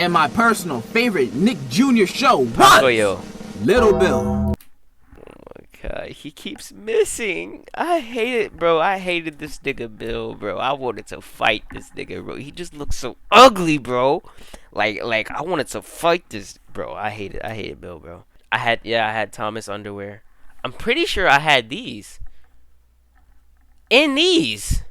And my personal favorite Nick Jr. show was Pacoyo. Little Bill. God, he keeps missing. I hate it, bro. I hated this nigga Bill, bro. I wanted to fight this nigga, bro. He just looks so ugly, bro. Like I wanted to fight this, bro. I hated Bill, bro. I had Thomas underwear. I'm pretty sure I had these. And these.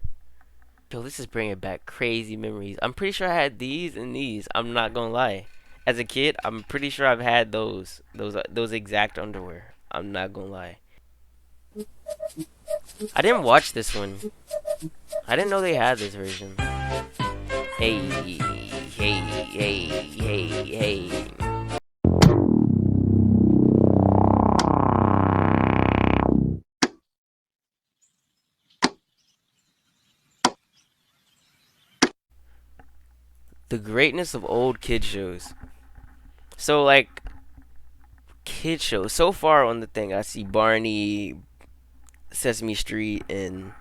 Yo, this is bringing back crazy memories. I'm pretty sure I had these and these. I'm not gonna lie. As a kid, I'm pretty sure I've had those exact underwear. I'm not gonna lie. I didn't watch this one. I didn't know they had this version. Hey. The greatness of old kid shows. So like kid shows. So far on the thing, I see Barney, Sesame Street, and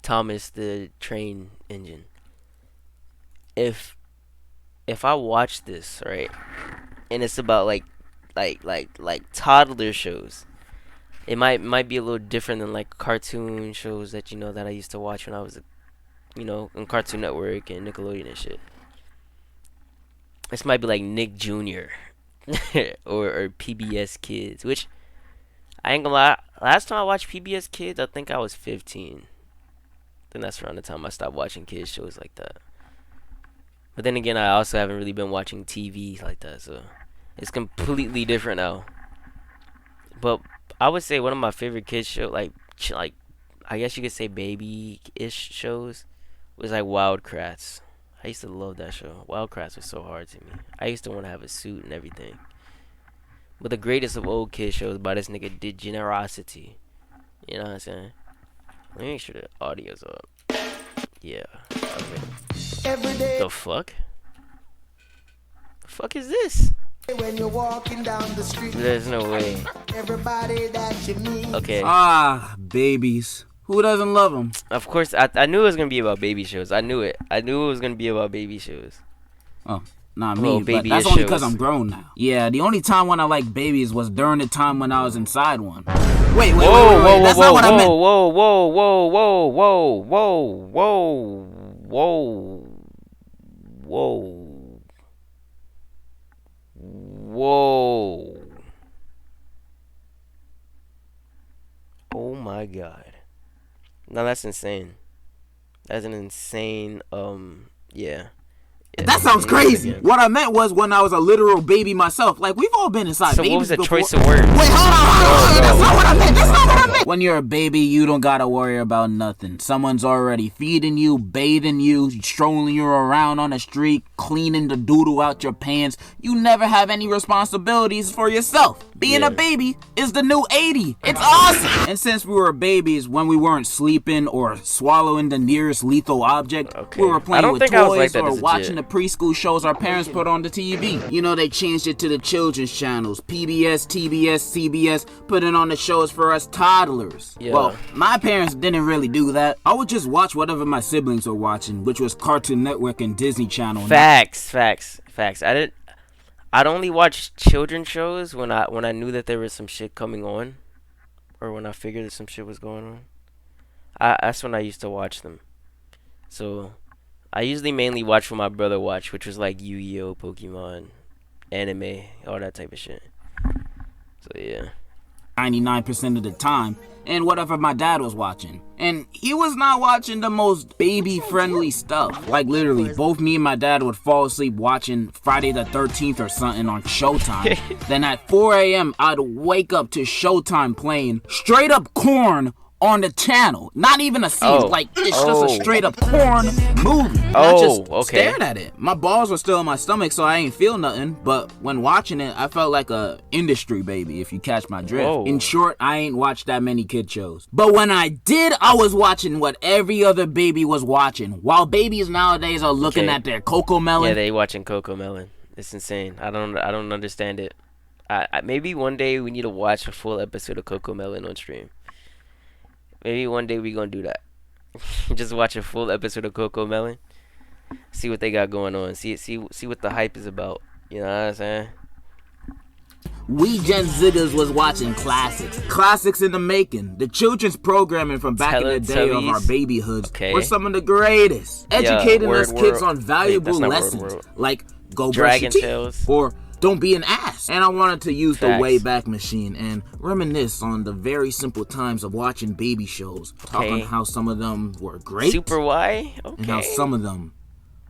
Thomas the Train Engine. If I watch this, right, and it's about like toddler shows, it might be a little different than like cartoon shows that that I used to watch when I was on Cartoon Network and Nickelodeon and shit. This might be like Nick Jr. or PBS Kids, which I ain't gonna lie. Last time I watched PBS Kids, I think I was 15. Then that's around the time I stopped watching kids shows like that. But then again, I also haven't really been watching TV like that, so it's completely different now. But I would say one of my favorite kids show, like I guess you could say baby-ish shows, was like Wild Kratts. I used to love that show. Wild Kratts was so hard to me. I used to want to have a suit and everything. But the greatest of old kid shows by this nigga Degenerocity. You know what I'm saying? Let me make sure the audio's up. Yeah. Okay. The fuck? The fuck is this? When you're walking down the street, there's no way. Everybody that you meet. Okay. Babies. Who doesn't love them? Of course, I knew it was gonna be about baby shows. I knew it. I knew it was gonna be about baby shows. Oh, not me. But Baby that's only shows. because I'm grown now. Yeah, the only time when I liked babies was during the time when I was inside one. Wait. That's not what I meant. Whoa. Oh my god. Now that's insane. That's an insane, yeah. That sounds crazy. What I meant was when I was a literal baby myself. Like, we've all been inside so babies. So what was the before. choice of words? Wait, hold on. That's not what I meant. When you're a baby, you don't gotta worry about nothing. Someone's already feeding you, bathing you, strolling you around on the street, cleaning the doodle out your pants. You never have any responsibilities for yourself. Being a baby is the new 80. It's awesome. And since we were babies, when we weren't sleeping or swallowing the nearest lethal object, we were playing with toys or watching the preschool shows our parents put on the TV. You know, they changed it to the children's channels. PBS, TBS, CBS, putting on the shows for us toddlers. Yeah. Well, my parents didn't really do that. I would just watch whatever my siblings were watching, which was Cartoon Network and Disney Channel. Facts. I'd only watch children's shows when I knew that there was some shit coming on, or when I figured that some shit was going on. That's when I used to watch them. So I usually mainly watch what my brother watched, which was like Yu-Gi-Oh, Pokemon, anime, all that type of shit. So yeah. 99% of the time, and whatever my dad was watching. And he was not watching the most baby-friendly stuff. Like, literally, both me and my dad would fall asleep watching Friday the 13th or something on Showtime. Then at 4 a.m., I'd wake up to Showtime playing straight-up Corn on the channel. Not even a scene. Like, it's just a straight-up Corn movie. I just stared at it. My balls were still in my stomach, so I ain't feel nothing. But when watching it, I felt like a industry baby, if you catch my drift. Whoa. In short, I ain't watched that many kid shows. But when I did, I was watching what every other baby was watching. While babies nowadays are looking at their Coco Melon. Yeah, they watching Coco Melon. It's insane. I don't understand it. Maybe one day we need to watch a full episode of Coco Melon on stream. Maybe one day we gonna do that. Just watch a full episode of Coco Melon. see what they got going on. See what the hype is about. You know what I'm saying? We Gen Ziggers was watching classics in the making. The children's programming from back in the day of our babyhoods were some of the greatest, educating us kids on valuable lessons like go brush your teeth or don't be an ass. And I wanted to use the Wayback Machine and reminisce on the very simple times of watching baby shows. Talk on how some of them were great, Super Y, and how some of them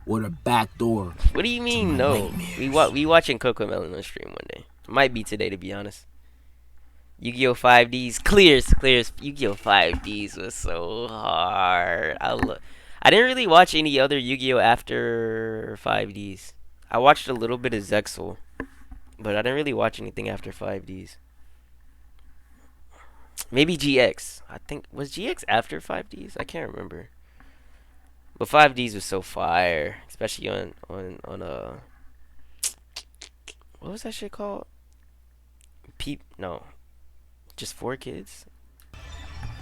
were the back door. What do you mean? No, we watching Coco Melon on stream one day. Might be today, to be honest. Yu-Gi-Oh! 5Ds. Clears. Yu-Gi-Oh! 5Ds was so hard. I didn't really watch any other Yu-Gi-Oh! After 5Ds. I watched a little bit of Zexal, but I didn't really watch anything after 5Ds. Maybe GX. I think, was GX after 5Ds? I can't remember. But 5Ds was so fire. Especially on what was that shit called? No, just 4Kids.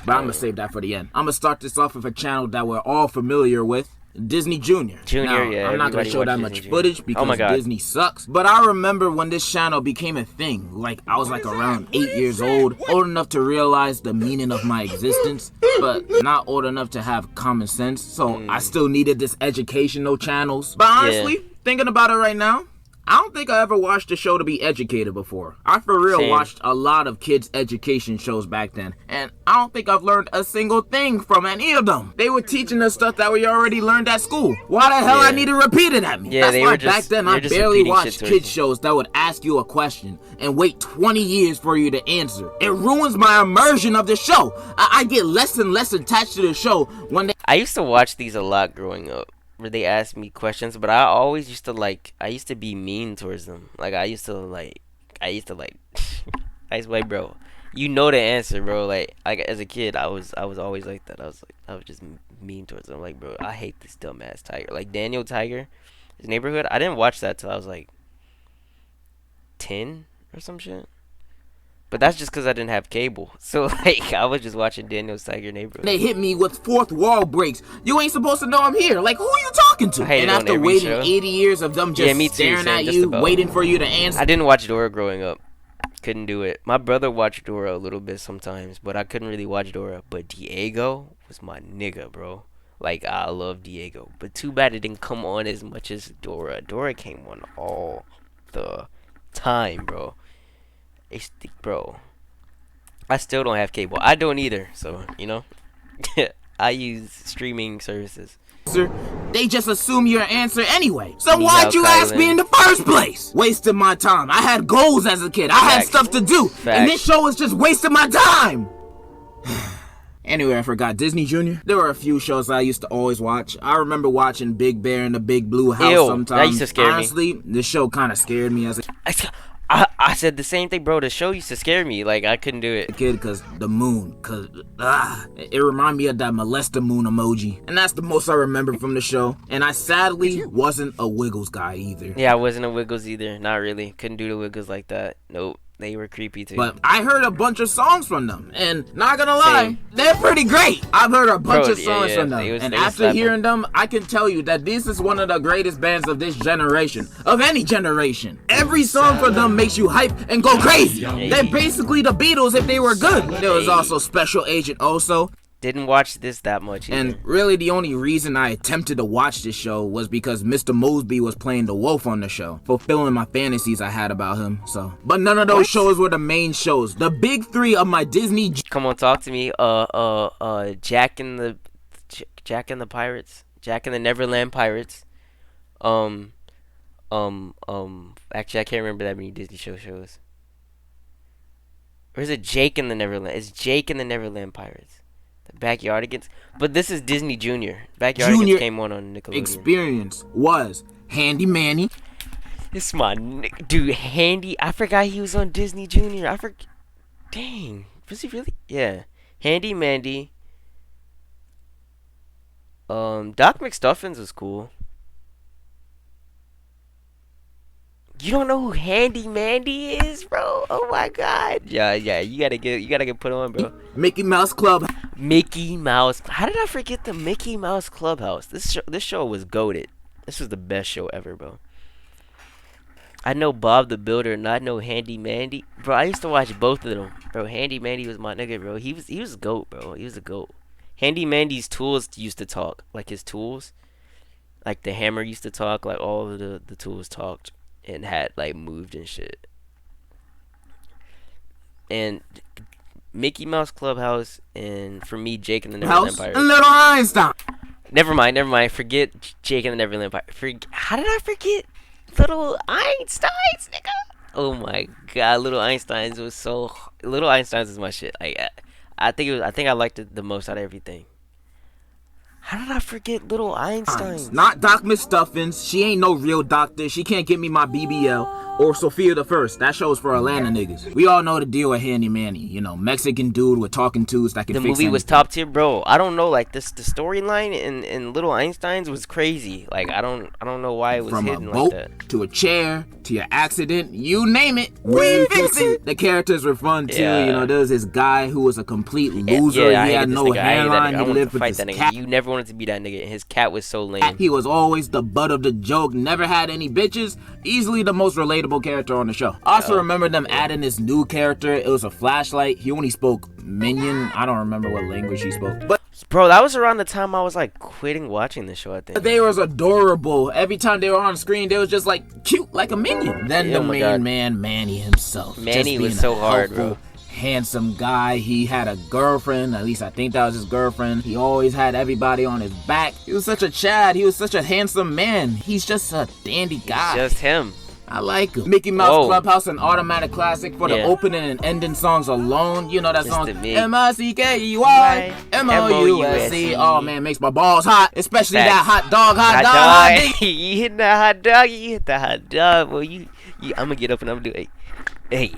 But I'm gonna save that for the end. I'm gonna start this off with a channel that we're all familiar with, Disney Junior. Now, yeah. I'm not gonna show that much footage because Disney sucks. But I remember when this channel became a thing. Like I was like around 8 years old enough to realize the meaning of my existence, but not old enough to have common sense. So I still needed this educational channels. But honestly, thinking about it right now, I don't think I ever watched a show to be educated before. I for real watched a lot of kids' education shows back then, and I don't think I've learned a single thing from any of them. They were teaching us stuff that we already learned at school. Why the hell I need to repeat it at me? Yeah, that's why back then I barely watched kids shows that would ask you a question and wait 20 years for you to answer. It ruins my immersion of the show. I get less and less attached to the show when they... I used to watch these a lot growing up, where they asked me questions, but I always used to be mean towards them. Like I used to I used to be like, bro, you know the answer, bro. Like as a kid, I was always like that. I was just mean towards them. Like, bro, I hate this dumbass tiger. Like Daniel Tiger, his neighborhood. I didn't watch that till I was like 10 or some shit. But that's just because I didn't have cable. So, like, I was just watching Daniel's Tiger Neighborhood. They hit me with fourth wall breaks. You ain't supposed to know I'm here. Like, who are you talking to? And after waiting 80 years of them just staring at you, waiting for you to answer. I didn't watch Dora growing up. Couldn't do it. My brother watched Dora a little bit sometimes, but I couldn't really watch Dora. But Diego was my nigga, bro. Like, I love Diego. But too bad it didn't come on as much as Dora. Dora came on all the time, bro. Bro, I still don't have cable. I don't either, so you know. I use streaming services. They just assume your answer anyway. So why'd you ask me in the first place? Wasted my time. I had goals as a kid. I had stuff to do. And this show was just wasting my time. Anyway, I forgot Disney Junior. There were a few shows I used to always watch. I remember watching Big Bear in the Big Blue House sometimes. That used to scare me. Honestly, this show kind of scared me as a I said the same thing, bro. The show used to scare me. Like, I couldn't do it. Kid, cause the moon, it reminded me of that molester moon emoji. And that's the most I remember from the show. And I sadly wasn't a Wiggles guy either. Yeah, I wasn't a Wiggles either. Not really. Couldn't do the Wiggles like that. Nope. They were creepy too. But I heard a bunch of songs from them, and not gonna lie, they're pretty great. I've heard a bunch of songs from them, and after hearing them, I can tell you that this is one of the greatest bands of this generation, of any generation. Every song from them makes you hype and go crazy. They're basically the Beatles if they were good. There was also Special Agent Oso. Didn't watch this that much either. And really the only reason I attempted to watch this show was because Mr. Mosby was playing the wolf on the show, fulfilling my fantasies I had about him. So, but none of those shows were the main shows. The big three of my Disney. Come on, talk to me. Jack and the Pirates, Jack and the Neverland Pirates. Actually, I can't remember that many Disney shows. Or is it Jake and the Neverland? It's Jake and the Neverland Pirates. The Backyardigans. But this is Disney Junior. Backyardigans came on Nickelodeon. Experience was Handy Manny. It's my dude, Handy. I forgot he was on Disney Junior. Dang. Was he really? Yeah. Handy Mandy. Doc McStuffins was cool. You don't know who Handy Mandy is, bro? Oh my god. Yeah, you gotta get put on, bro. Mickey Mouse Club. Mickey Mouse. How did I forget the Mickey Mouse Clubhouse? This show was goated. This was the best show ever, bro. I know Bob the Builder, and I know Handy Mandy, bro. I used to watch both of them, bro. Handy Mandy was my nigga, bro. He was a goat, bro. He was a goat. Handy Mandy's tools used to talk, like his tools, like the hammer used to talk, like all of the tools talked and had like moved and shit. And Mickey Mouse Clubhouse, and for me, Jake and the Neverland House Pirates. and Little Einstein. Never mind. Forget Jake and the Neverland Pirates. How did I forget Little Einsteins, nigga? Oh my god, Little Einsteins was so. Little Einsteins is my shit. Like, I think I liked it the most out of everything. How did I forget Little Einsteins? Not Doc Stuffins. She ain't no real doctor. She can't get me my BBL. Or Sophia the First. That show's for Atlanta niggas. We all know the deal with Handy Manny. You know, Mexican dude with talking tools that can the fix movie was anything. top tier, bro. I don't know, like this. The storyline in Little Einsteins was crazy. Like I don't know why it was From a hidden boat like that. to a chair to your accident, you name it, we fix it. The characters were fun too. Yeah. You know, there was this guy who was a complete loser. Yeah, I he hated had this no nigga. I hated that hairline. nigga. He I wanted lived to with fight this that nigga. cat. You never wanted to be that nigga, and his cat was so lame. He was always the butt of the joke, never had any bitches. Easily the most relatable character on the show. Also remember them adding this new character. It was a flashlight. He only spoke Minion. I don't remember what language he spoke. But Bro, that was around the time I was like quitting watching the show, I think. they was adorable. Every time they were on screen, they was just like cute, like a minion. Then the Oh my main God. man, Manny himself. Manny just was being so a hard, helpful, bro. handsome guy. He had a girlfriend. At least I think that was his girlfriend. He always had everybody on his back. He was such a Chad. He was such a handsome man. He's just a dandy guy. Just him. I like him. Mickey Mouse Whoa. Clubhouse, an automatic classic for the Yeah. opening and ending songs alone. You know that Just song, the Mick. M-I-C-K-E-Y, M-O-U-S-E. Oh man, makes my balls hot. Especially that hot dog. You hit that hot dog. You hit the hot dog. Well, you I'm gonna get up and I'm gonna do hey.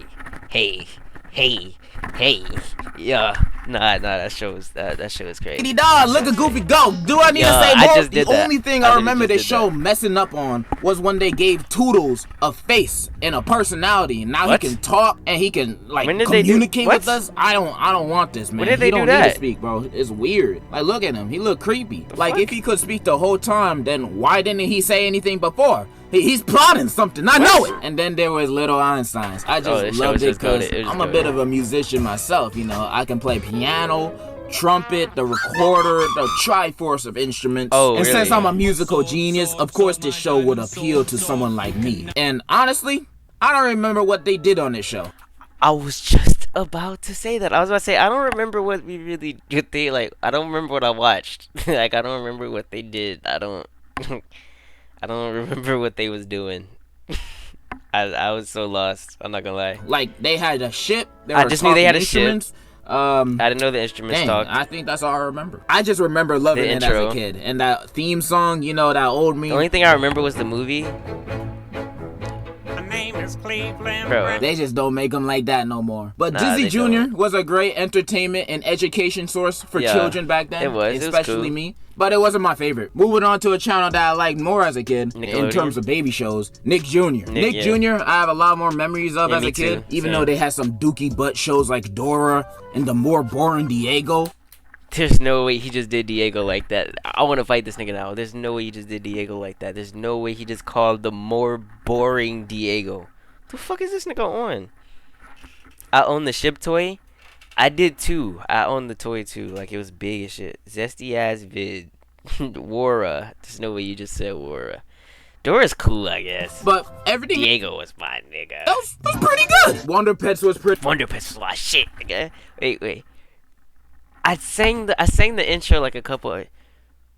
Yeah. Nah. That show is crazy. Dog, look at Goofy go. Do I need to say I more? just did The that. only thing I I literally remember just this did show that. messing up on was when they gave Toodles a face and a personality. And now What? he can talk and he can like When did they do- communicate what? with us. I don't want this, man. When did they he do don't need that? to speak, bro. It's weird. Like look at him. He look creepy. Like fuck? if he could speak the whole time, then why didn't he say anything before? He's plotting something. I know it. And then there was Little Einsteins. I just this show loved was it just because goated. It was I'm a goated. bit of a musician myself. You know, I can play piano, trumpet, the recorder, the triforce of instruments. Oh, and since really? I'm a musical genius, of course this show would appeal to someone like me. And honestly, I don't remember what they did on this show. I was just about to say that. I was about to say I don't remember what we really did. I don't remember what I watched. Like I don't remember what they did. I don't remember what they was doing. I was so lost. I'm not gonna lie. Like they had a ship. I just knew they had a ship. instruments. I didn't know the instruments Dang, talked. I think that's all I remember. I just remember loving The it as intro. a kid. And that theme song, you know, that old The meme. only thing I remember was the movie. My name is Cleveland. Bro. They just don't make them like that no more. But Nah, Dizzy they Jr. don't. was a great entertainment and education source for Yeah, children back then. it was Especially cool. me. But it wasn't my favorite. Moving on to a channel that I liked more as a kid in Nickelodeon? terms of baby shows, Nick Jr. Nick yeah. Jr. I have a lot more memories of Yeah, as me a kid. too. Even Same. though they had some dookie butt shows like Dora and the more boring Diego. There's no way he just did Diego like that. I want to fight this nigga now. There's no way he just did Diego like that. There's no way he just called the more boring Diego. The fuck is this nigga on? I own the ship toy. I did too. I owned the toy too. Like it was big as shit. Zesty ass vid. Wara. There's no way you just said Wara. Dora's cool, I guess. But everything Diego was my nigga. else was pretty good. Wonder Pets was pretty. Wonder Pets was a lot of shit, nigga. Wait. I sang the intro like a couple of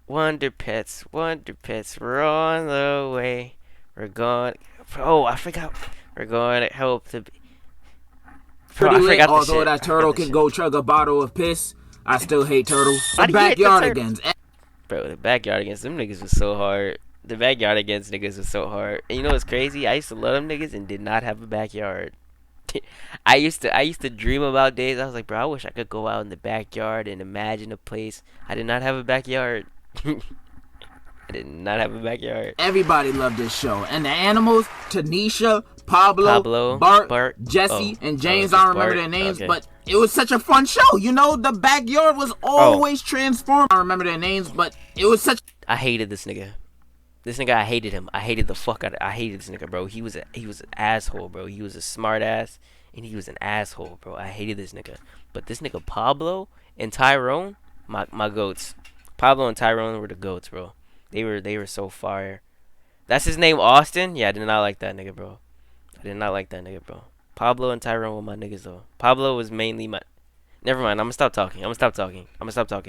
Wonder Pets, we're on the way. We're going. Oh, I forgot. We're going to help the. Bro, Pretty I lit, forgot the although shit. that I forgot turtle the can shit. go chug a bottle of piss. I still hate turtles. Why The do you hate the backyardigans. Bro, the backyard against them niggas was so hard. The backyard against niggas was so hard. And you know what's crazy? I used to love them niggas and did not have a backyard. I used to dream about days. I was like, bro, I wish I could go out in the backyard and imagine a place. I did not have a backyard. I did not have a backyard. Everybody loved this show. And the animals, Tanisha, Pablo, Bart, Jesse, and James, oh, I don't remember Bart. their names, Okay. but it was such a fun show. You know, the backyard was always transformed. I don't remember their names, but it was such I hated this nigga. This nigga, I hated him. I hated the fuck out of. I hated this nigga, bro. He was an asshole, bro. He was a smart ass, and he was an asshole, bro. I hated this nigga. But this nigga Pablo and Tyrone, my goats. Pablo and Tyrone were the goats, bro. They were so fire. That's his name, Austin. Yeah, I did not like that nigga, bro. I did not like that nigga, bro. Pablo and Tyrone were my niggas though. Pablo was mainly my. Never mind. I'm gonna stop talking.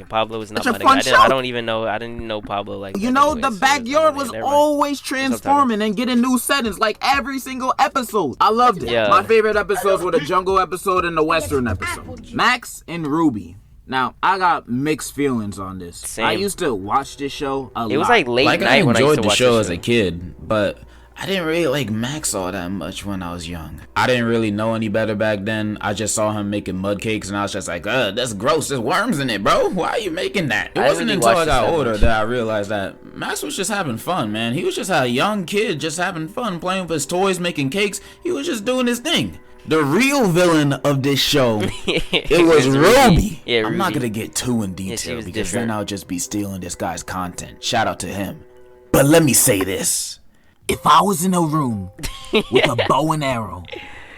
Pablo was not my nigga. I don't even know. I didn't even know Pablo like. You know, the backyard was always transforming and getting new settings, like every single episode. I loved it. Yeah. My favorite episodes were the jungle episode and the western episode. Max and Ruby. Now, I got mixed feelings on this. Same. I used to watch this show a lot. It was like late Like, I night when I used enjoyed to the watch show this as a kid, but I didn't really like Max all that much when I was young. I didn't really know any better back then. I just saw him making mud cakes, and I was just like, that's gross. There's worms in it, bro. Why are you making that? It wasn't really until I watched got this that older much. that I realized that Max was just having fun, man. He was just a young kid just having fun, playing with his toys, making cakes. He was just doing his thing. The real villain of this show, it was Ruby. Yeah, I'm not Ruby. gonna get too in she detail was because different. then I'll just be stealing this guy's content. Shout out to him. But let me say this. If I was in a room with a bow and arrow,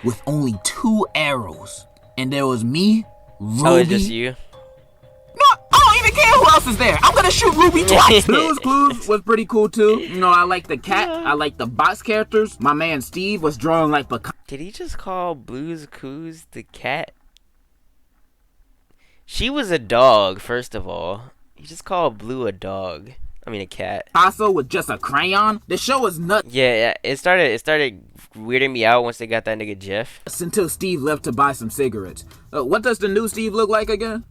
with only 2 arrows, and there was me, Ruby. Oh, it's just you. No, I don't even care who else is there. I'm gonna shoot Ruby twice. Blue's Clues was pretty cool too. You know, I like the cat. I like the box characters. My man Steve was drawing like Picasso. Did he just call Blue's Clues the cat? She was a dog, first of all. He just called Blue a dog. I mean a cat. With just a crayon. The show was nuts Yeah, it started weirding me out once they got that nigga Jeff. until Steve left to buy some cigarettes. What does the new Steve look like again?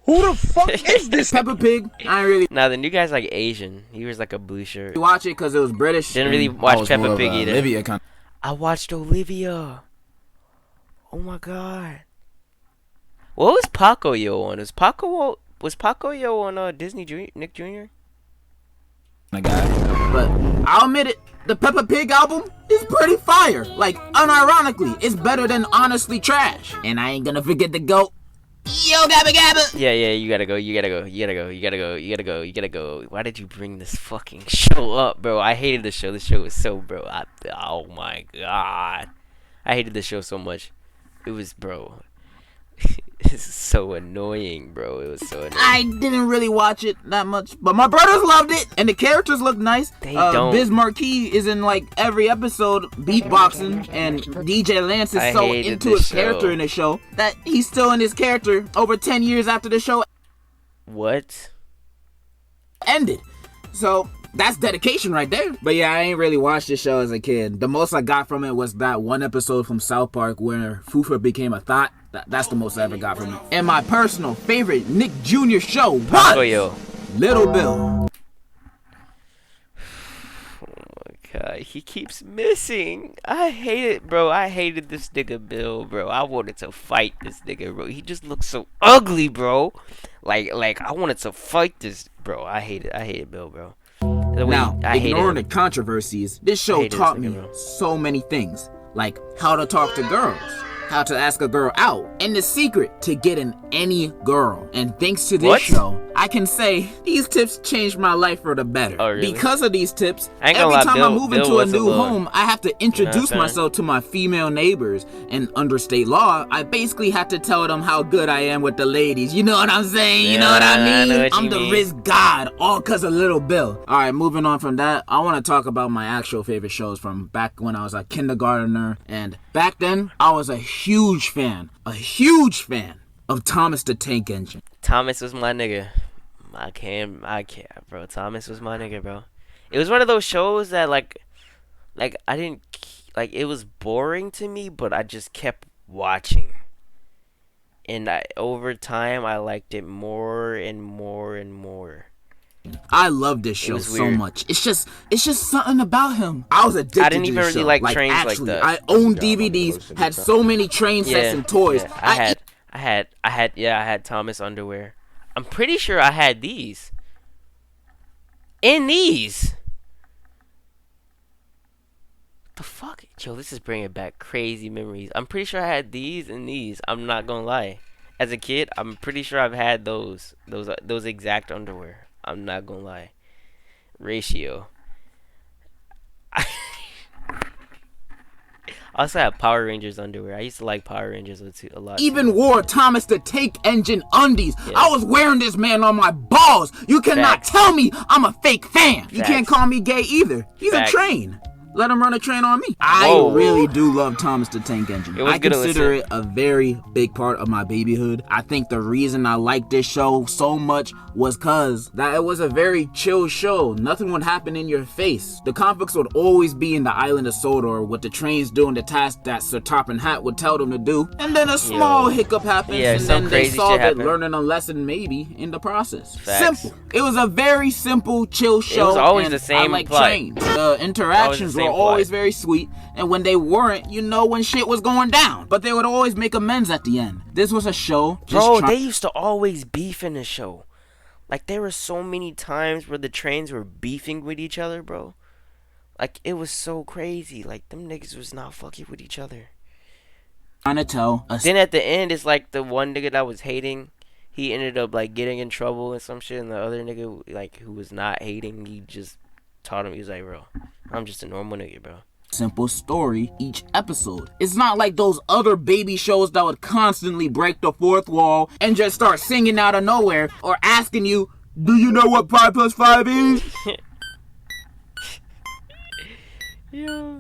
Who the fuck is this? Peppa Pig. I ain't really Nah, the new guy's like Asian. He was like a blue shirt. watch it because it was British. Didn't really I watch was more Peppa of Pig a either. Olivia kind I watched Olivia. Oh my god. What was Paco Yo on? Was Paco Yo on Disney Nick Jr.? of guy. But I'll admit it, the Peppa Pig album is pretty fire. Like, unironically, it's better than Honestly Trash. And I ain't gonna forget the GOAT. Yo, Gabba Gabba! Yeah, you gotta go. Why did you bring this fucking show up, bro? I hated the show. This show was so, bro. Oh my god. I hated the show so much. It was, bro. It's so annoying, bro. It was so annoying. I didn't really watch it that much, but my brothers loved it, and the characters look nice. They don't. Biz Marquis is in like every episode beatboxing, and DJ Lance is I so hated into this his show. character in the show that he's still in his character over 10 years after the show What? ended. So that's dedication right there. But yeah, I ain't really watched this show as a kid. The most I got from it was that one episode from South Park where Fufa became a thought. That's the most I ever got from it. And my personal favorite Nick Jr. show Paco was Yo. Little Bill. God, he keeps missing. I hate it, bro. I hated this nigga Bill, bro. I wanted to fight this nigga, bro. He just looks so ugly, bro. Like I wanted to fight this, bro. I hated Bill, bro. Now, I hated ignoring the him. controversies, this I show hated taught this me nigga, bro. so many things. Like how to talk to girls, how to ask a girl out, and the secret to getting any girl. And thanks to this What? show, I can say these tips changed my life for the better. Oh, really? Because of these tips, I ain't gonna every lie, time I Bill- move Bill into a was a new little- home, I have to introduce saying? myself to my female neighbors. And under state law, I basically have to tell them how good I am with the ladies. You know what I'm saying? You know what I Yeah, I mean? know what I'm you the mean. Riz God, all cause of Little Bill. Alright, moving on from that, I want to talk about my actual favorite shows from back when I was a kindergartner. And back then, I was a huge fan of Thomas the Tank Engine. Thomas was my nigga. I can't, bro. Thomas was my nigga, bro. It was one of those shows that like I didn't like. It was boring to me, but I just kept watching. And over time, I liked it more and more and more. I love this show was so weird. much. It's just something about him. I was addicted I didn't to even this really show. like trains like actually, that. I owned DVDs, had so many train sets and toys. I had Thomas underwear. I'm pretty sure I had these. In these. The fuck? Yo, this is bringing back crazy memories. I'm pretty sure I had these and these. I'm not gonna lie. As a kid, I'm pretty sure I've had those exact underwear. I'm not gonna lie. ratio. I also have Power Rangers underwear. I used to like Power Rangers a lot. Even wore Thomas the Tank Engine undies. Yeah. I was wearing this man on my balls. You cannot Facts. tell me I'm a fake fan. You can't Facts. call me gay either. He's Facts. a train. Let him run a train on me. Whoa. I really do love Thomas the Tank Engine. It was I good to consider listen. it a very big part of my babyhood. I think the reason I liked this show so much was cause that it was a very chill show. Nothing would happen in your face. The conflicts would always be in the island of Sodor with the trains doing the task that Sir Toppin Hat would tell them to do. And then a small hiccup happens Yeah, and some then they crazy solve shit it, happened. learning a lesson maybe in the process. Facts. Simple. It was a very simple, chill show. always and the same I like plot. trains. The interactions were same always plot. very sweet, and when they weren't, you know when shit was going down. But they would always make amends at the end. This was a show. Bro, they used to always beef in the show. Like, there were so many times where the trains were beefing with each other, bro. Like, it was so crazy. Like, them niggas was not fucking with each other. trying to tell a Then at the end, it's like the one nigga that was hating, he ended up, like, getting in trouble and some shit. And the other nigga, like, who was not hating, he just taught him. He was like, bro, I'm just a normal nigga, bro. simple story each episode. It's not like those other baby shows that would constantly break the fourth wall and just start singing out of nowhere or asking you, do you know what 5 plus 5 is? Yeah.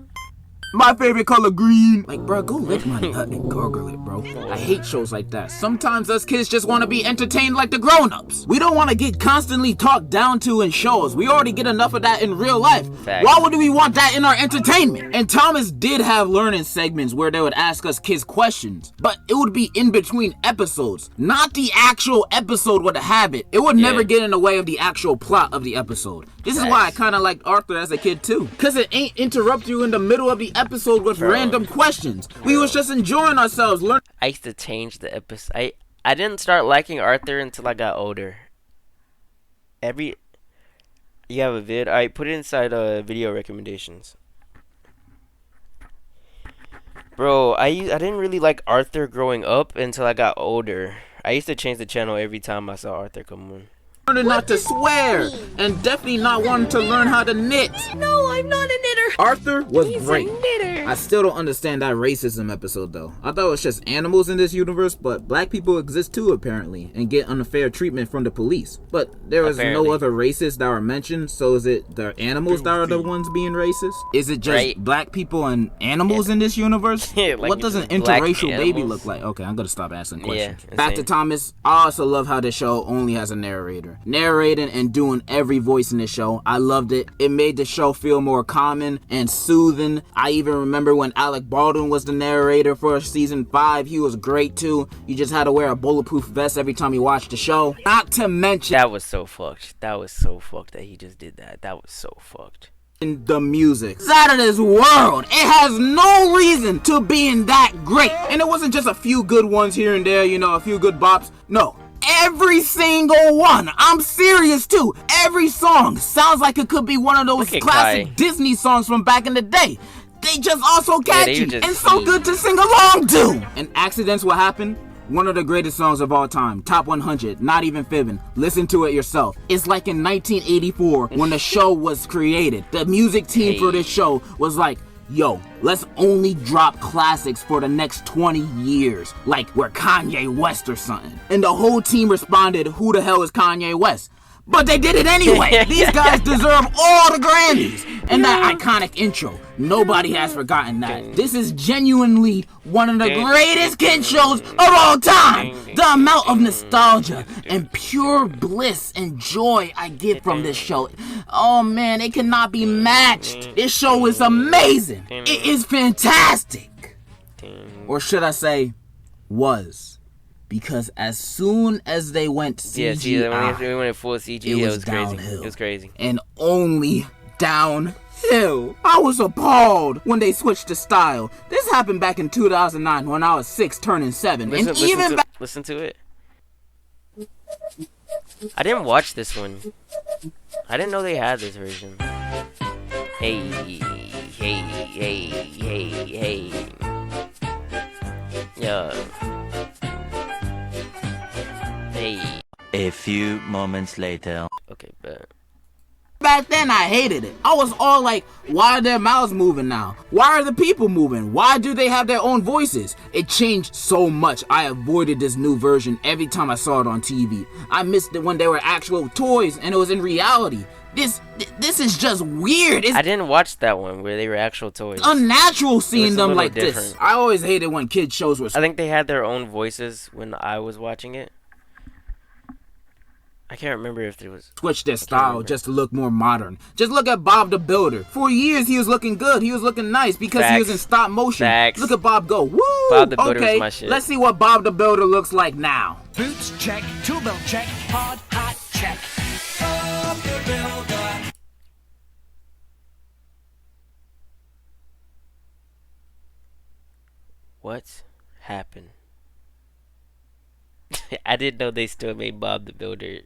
My favorite color green. Like, bro, go lick my nut and gargle it, bro. I hate shows like that. Sometimes us kids just want to be entertained like the grown-ups. We don't want to get constantly talked down to in shows. We already get enough of that in real life. Facts. Why would we want that in our entertainment? And Thomas did have learning segments where they would ask us kids questions, but it would be in between episodes. Not the actual episode would have it. It would never get in the way of the actual plot of the episode. This is why I kind of liked Arthur as a kid too. Cause it ain't interrupt you in the middle of the episode with random questions. We was just enjoying ourselves, learning. I used to change the episode. I didn't start liking Arthur until I got older. You have a vid? Alright, put it inside video recommendations. Bro, I didn't really like Arthur growing up until I got older. I used to change the channel every time I saw Arthur come on. Learning not to swear, and definitely not wanting to learn how to knit. No, I'm not a knitter. Arthur was He's great. a knitter. I still don't understand that racism episode though. I thought it was just animals in this universe, but black people exist too apparently, and get unfair treatment from the police. But there was Apparently. no other racists that were mentioned, so is it the animals that are the ones being racist? Is it just Right. black people and animals in this universe? Yeah, like what does an just black interracial baby animals. look like? Okay, I'm gonna stop asking Yeah, questions. Back to insane. Thomas, I also love how the show only has a narrator. Narrating and doing every voice in the show. I loved it. It made the show feel more common and soothing. I even remember when Alec Baldwin was the narrator for season 5. He was great too. You just had to wear a bulletproof vest every time you watched the show. Not to mention That was so fucked. That was so fucked that he just did that. That was so fucked. the music. It's out of this world. It has no reason to being that great. And it wasn't just a few good ones here and there, you know, a few good bops. No. Every single one. I'm serious too. Every song sounds like it could be one of those Look at classic Kai. Disney songs from back in the day. They just also Yeah, they catchy just and so sing. good to sing along to. And accidents will happen. One of the greatest songs of all time. Top 100. Not even fibbing. Listen to it yourself. It's like in 1984 when the show was created. The music team for this show was like, yo, let's only drop classics for the next 20 years. Like we're Kanye West or something. And the whole team responded, who the hell is Kanye West? But they did it anyway. These guys deserve all the Grammys. And that iconic intro. Nobody has forgotten that. This is genuinely one of the greatest kid shows of all time. The amount of nostalgia and pure bliss and joy I get from this show. Oh man, it cannot be matched. This show is amazing. It is fantastic. Or should I say, was. Because as soon as they went CGI, Yeah, see, when we went full CG, it it was was crazy. downhill. It was crazy. and only downhill. I was appalled when they switched to style. This happened back in 2009 when I was 6 turning 7. and even back Listen to it. I didn't watch this one. I didn't know they had this version. Hey, hey, hey, hey, hey. Yeah. Hey. A few moments later. Okay, but back then I hated it. I was all like, why are their mouths moving now? Why are the people moving? Why do they have their own voices? It changed so much. I avoided this new version every time I saw it on TV. I missed it when they were actual toys and it was in reality. This is just weird. I didn't watch that one where they were actual toys. Unnatural seeing them like different. this. I always hated when kids shows were. I think they had their own voices when I was watching it. I can't remember if it was... Switch their style just to look more modern. Just look at Bob the Builder. For years, he was looking good. He was looking nice because he was in stop motion. Facts. Look at Bob go. Woo! Bob the Builder was my shit. Let's see what Bob the Builder looks like now. Boots check, tool belt check, hard hat check. Bob the Builder. What happened? I didn't know they still made Bob the Builder.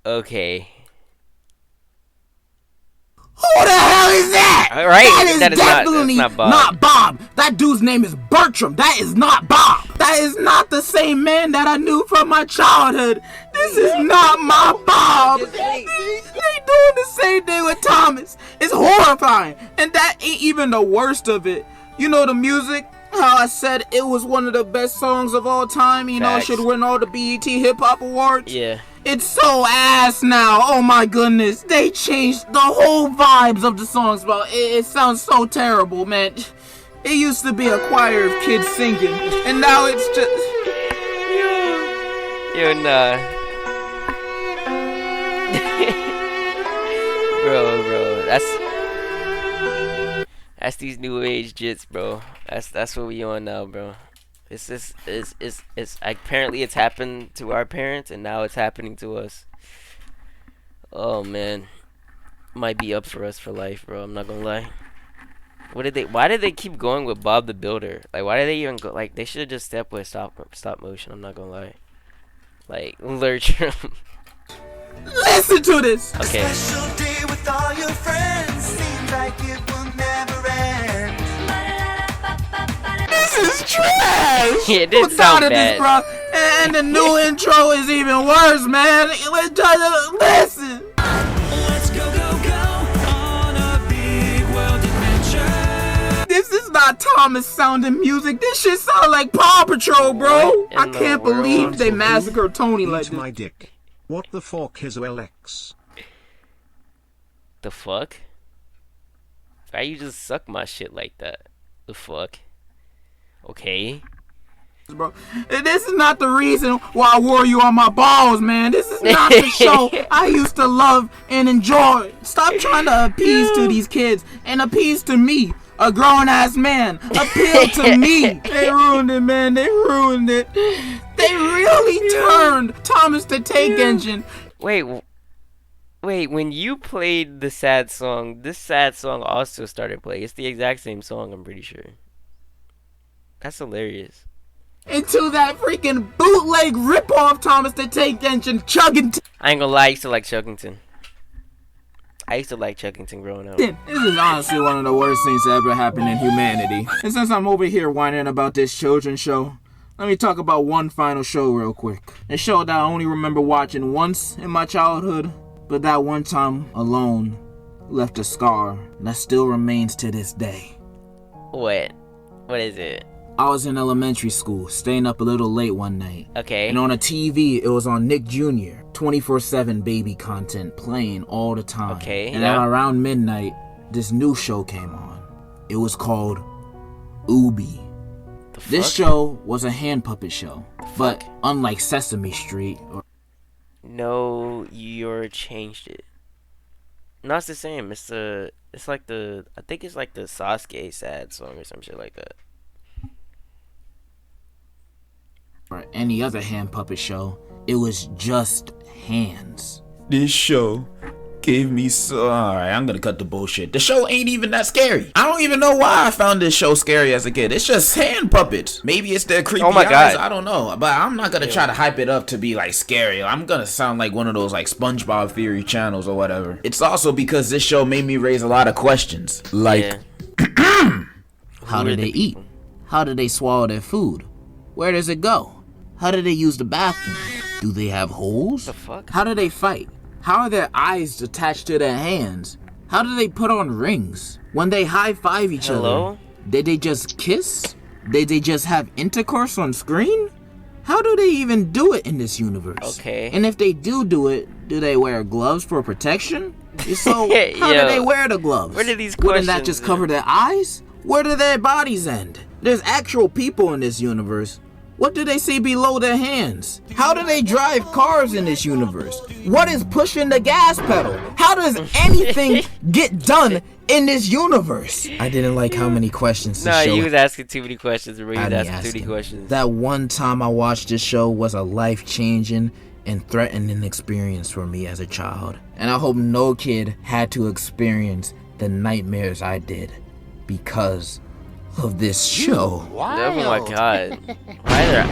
Okay. Who the hell is that? All right, That is definitely not Bob. not Bob. That dude's name is Bertram. That is not Bob. That is not the same man that I knew from my childhood. This is not my Bob. They doing the same thing with Thomas. It's horrifying. And that ain't even the worst of it. You know the music? How I said it was one of the best songs of all time. You know, it should win all the BET Hip Hop Awards. Yeah. It's so ass now. Oh my goodness. They changed the whole vibes of the songs, bro. It sounds so terrible, man. It used to be a choir of kids singing, and now it's just... Yo, nah. bro, that's these new age jits, bro. That's what we on now, bro. It's apparently it's happened to our parents and now it's happening to us. Oh man, might be up for us for life, bro. I'm not gonna lie. Why did they keep going with Bob the Builder? Like, why did they even go? Like, they should have just stepped with stop motion. I'm not gonna lie. Like, lurch. Listen to this. Okay. A special day with all your friends. Seems like it will never end. This is trash. Yeah, it did Who sound thought of bad. this, bro? And the new intro is even worse, man. Listen. Let's go on a big world adventure. This is not Thomas sounding music. This shit sound like Paw Patrol, bro. What I in the can't world? believe they massacred Tony like Eat this. my dick. What the fuck is OLX? The fuck? Why you just suck my shit like that? The fuck? Okay. Bro, this is not the reason why I wore you on my balls, man. This is not the show I used to love and enjoy. Stop trying to appease to these kids and appease to me, a grown-ass man. Appeal to me. They ruined it, man. They ruined it. They really turned Thomas the Tank Engine. Wait, when you played the sad song, this sad song also started playing. It's the exact same song, I'm pretty sure. That's hilarious. Into that freaking bootleg ripoff Thomas the Tank Engine chugging. I ain't gonna lie, I used to like Chuckington. I used to like Chuckington growing up. This is honestly one of the worst things that ever happened in humanity. And since I'm over here whining about this children's show, let me talk about one final show real quick. A show that I only remember watching once in my childhood, but that one time alone left a scar that still remains to this day. What? What is it? I was in elementary school, staying up a little late one night. Okay. And on a TV, it was on Nick Jr. 24/7 baby content playing all the time. Okay, And yeah. at around midnight, this new show came on. It was called Ubi. This show was a hand puppet show, but unlike Sesame Street or No, you changed it. No, it's the same. I think it's like the Sasuke sad song or some shit like that. any other hand puppet show, it was just hands. This show gave me so... Alright, I'm gonna cut the bullshit. The show ain't even that scary. I don't even know why I found this show scary as a kid. It's just hand puppets. Maybe it's their creepy my eyes. God. I don't know. But I'm not gonna try to hype it up to be like scary. I'm gonna sound like one of those like SpongeBob Theory channels or whatever. It's also because this show made me raise a lot of questions. Like, Yeah. How do they eat? How do they swallow their food? Where does it go? How do they use the bathroom? Do they have holes? The fuck? How do they fight? How are their eyes attached to their hands? How do they put on rings? When they high-five each other, did they just kiss? Did they just have intercourse on screen? How do they even do it in this universe? Okay. And if they do it, do they wear gloves for protection? So, how Yo, do they wear the gloves? where did these Wouldn't that questions- just cover their eyes? Where do their bodies end? There's actual people in this universe. What do they see below their hands? How do they drive cars in this universe? What is pushing the gas pedal? How does anything get done in this universe? I didn't like how many questions this Nah, show you was asking too many questions, bro. You had was me asking too many asking. questions. That one time I watched this show was a life-changing and threatening experience for me as a child. And I hope no kid had to experience the nightmares I did because of this show. Oh my god. Why do their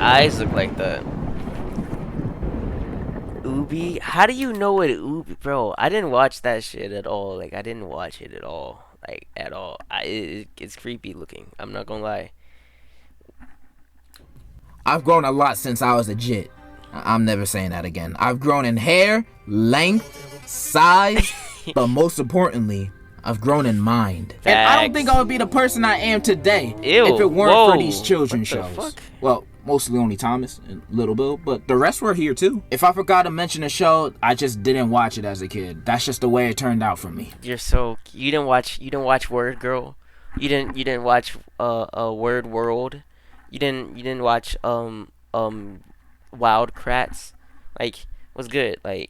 eyes look like that? Ubi? How do you know what Ubi? Bro, I didn't watch that shit at all. Like, I didn't watch it at all. Like, at all. It's creepy looking. I'm not gonna lie. I've grown a lot since I was a jit. I'm never saying that again. I've grown in hair, length, size, but most importantly, I've grown in mind. And I don't think I would be the person I am today if it weren't for these children's What the shows. fuck? Well, mostly only Thomas and Little Bill, but the rest were here too. If I forgot to mention a show, I just didn't watch it as a kid. That's just the way it turned out for me. You didn't watch Word Girl? You didn't watch Word World? You didn't watch Wild Kratts? Like, what's good? Like,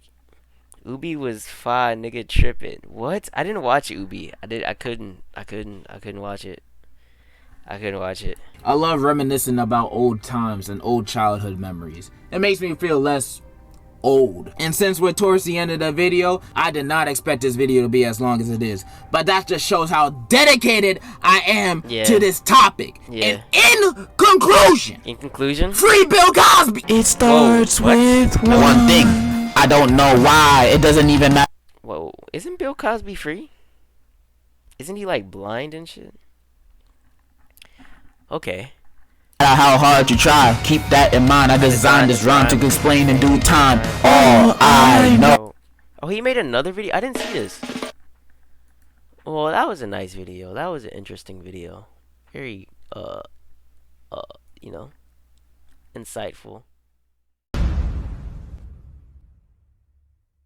Ubi was fine, nigga, tripping. What? I didn't watch Ubi. I couldn't watch it. I couldn't watch it. I love reminiscing about old times and old childhood memories. It makes me feel less old. And since we're towards the end of the video, I did not expect this video to be as long as it is. But that just shows how dedicated I am to this topic. Yeah. And in conclusion, free Bill Cosby! It starts Whoa, what? with one thing. I don't know why. It doesn't even matter. Whoa, isn't Bill Cosby free? Isn't he like blind and shit? Okay. How hard you try, keep that in mind. I designed this rhyme to explain in due time. All I know. Oh, he made another video? I didn't see this. Well, that was a nice video. That was an interesting video. Very, you know, insightful.